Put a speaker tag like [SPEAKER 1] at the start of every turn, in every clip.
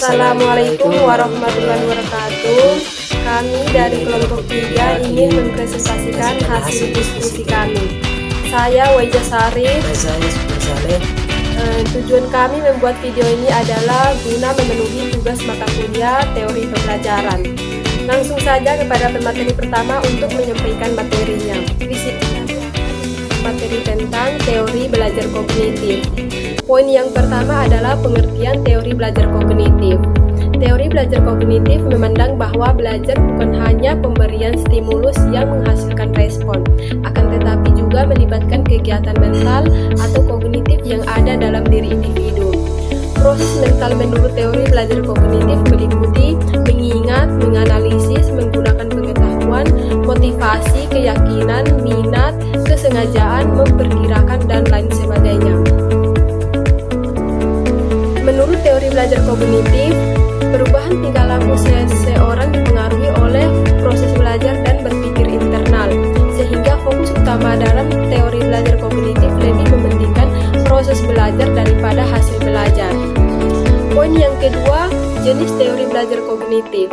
[SPEAKER 1] Assalamualaikum warahmatullahi wabarakatuh. Kami dari kelompok 3 ingin mempresentasikan hasil diskusi kami. Saya Waiza Sarif.
[SPEAKER 2] Saya Saleh.
[SPEAKER 1] Tujuan kami membuat video ini adalah guna memenuhi tugas mata kuliah teori pembelajaran. Langsung saja kepada pemateri pertama untuk menyampaikan materinya. Di sini materi tentang teori belajar kognitif. Poin yang pertama adalah pengertian teori belajar kognitif. Teori belajar kognitif memandang bahwa belajar bukan hanya pemberian stimulus yang menghasilkan respon, akan tetapi juga melibatkan kegiatan mental atau kognitif yang ada dalam diri individu. Proses mental menurut teori belajar kognitif meliputi mengingat, menganalisis, menggunakan pengetahuan, motivasi, keyakinan, minat, kesengajaan, memperkirakan, dan lain sebagainya. Menurut teori belajar kognitif, perubahan tingkah laku seseorang dipengaruhi oleh proses belajar dan berpikir internal, sehingga fokus utama dalam teori belajar kognitif lebih mementingkan proses belajar daripada hasil belajar. Poin yang kedua, jenis teori belajar kognitif.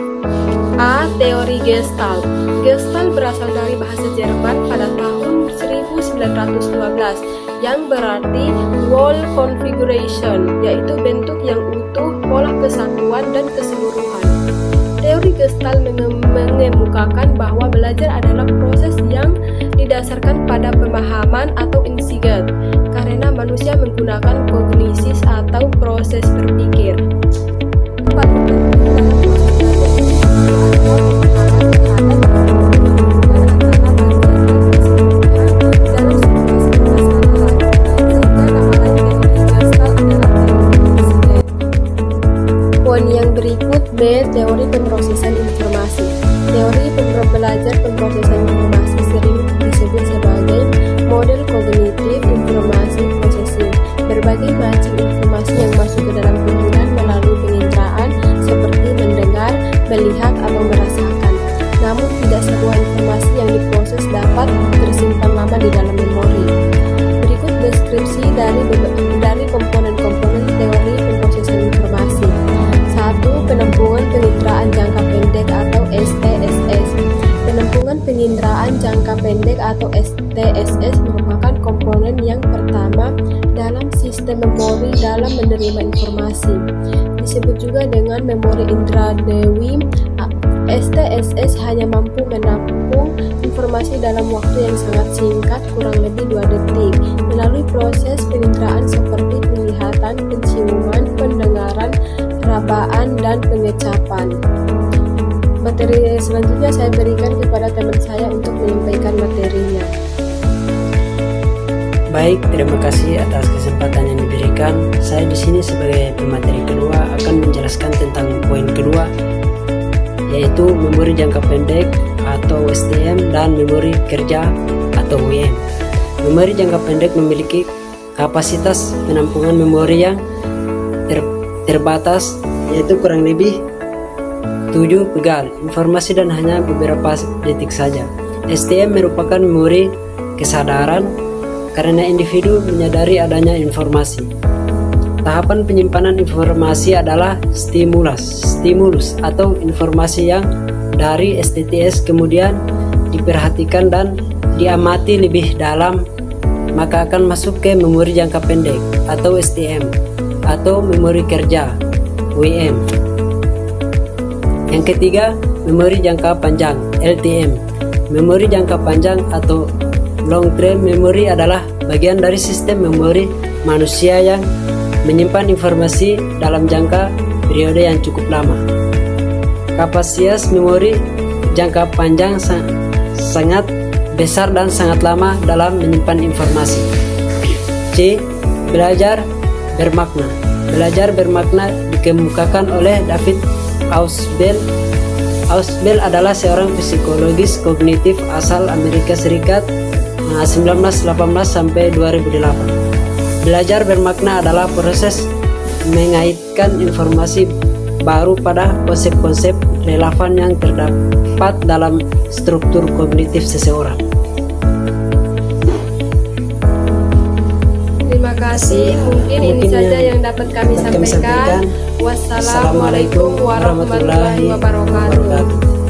[SPEAKER 1] A. Teori Gestalt. Gestalt berasal dari bahasa Jerman pada tahun 1912 yang berarti whole configuration, yaitu bentuk yang utuh, pola kesatuan, dan keseluruhan. Teori Gestalt mengemukakan bahwa belajar adalah proses yang didasarkan pada pemahaman atau insight, karena manusia menggunakan kognisis atau proses berpikir. Poin yang berikut B. Teori pemrosesan informasi. Teori belajar pemrosesan informasi sering disebut sebagai model kognitif informasi processing. Berbagai macam informasi yang masuk ke dalam pikiran melalui penginderaan seperti mendengar, melihat, atau merasakan. Namun tidak semua informasi yang diproses dapat tersimpan lama di dalam memori. Berikut deskripsi dari komponen-komponen teori pemrosesan informasi. 1. Penampungan penginderaan jangka pendek atau STSS. Penampungan penginderaan jangka pendek atau STSS merupakan komponen yang pertama dalam sistem memori dalam menerima informasi. Disebut juga dengan memori indera dewi. STSS hanya mampu menampung informasi dalam waktu yang sangat singkat, kurang lebih 2 detik, melalui proses penginderaan seperti penglihatan, penciuman, pendengaran, perabaan, dan pengecapan. Materi selanjutnya saya berikan kepada teman saya untuk menyampaikan materinya.
[SPEAKER 2] Baik, terima kasih atas kesempatan yang diberikan. Saya di sini sebagai pemateri kedua akan menjelaskan tentang poin kedua, yaitu memori jangka pendek atau STM dan memori kerja atau WM. Memori jangka pendek memiliki kapasitas penampungan memori yang terbatas, yaitu kurang lebih 7 pegal informasi dan hanya beberapa detik saja. STM merupakan memori kesadaran karena individu menyadari adanya informasi. Tahapan penyimpanan informasi adalah stimulus atau informasi yang dari STTS kemudian diperhatikan dan diamati lebih dalam, maka akan masuk ke memori jangka pendek atau STM atau memori kerja WM. Yang ketiga, memori jangka panjang LTM. Memori jangka panjang atau long term memory adalah bagian dari sistem memori manusia yang menyimpan informasi dalam jangka periode yang cukup lama. Kapasitas memori jangka panjang sangat besar dan sangat lama dalam menyimpan informasi. C. Belajar bermakna. Belajar bermakna dikemukakan oleh David Ausubel. Ausubel adalah seorang psikologis kognitif asal Amerika Serikat 1918 sampai 2008. Belajar bermakna adalah proses mengaitkan informasi baru pada konsep-konsep relevan yang terdapat dalam struktur kognitif seseorang.
[SPEAKER 1] Terima kasih. kasih. Mungkin ini saja yang dapat kami sampaikan. Wassalamualaikum warahmatullahi wabarakatuh.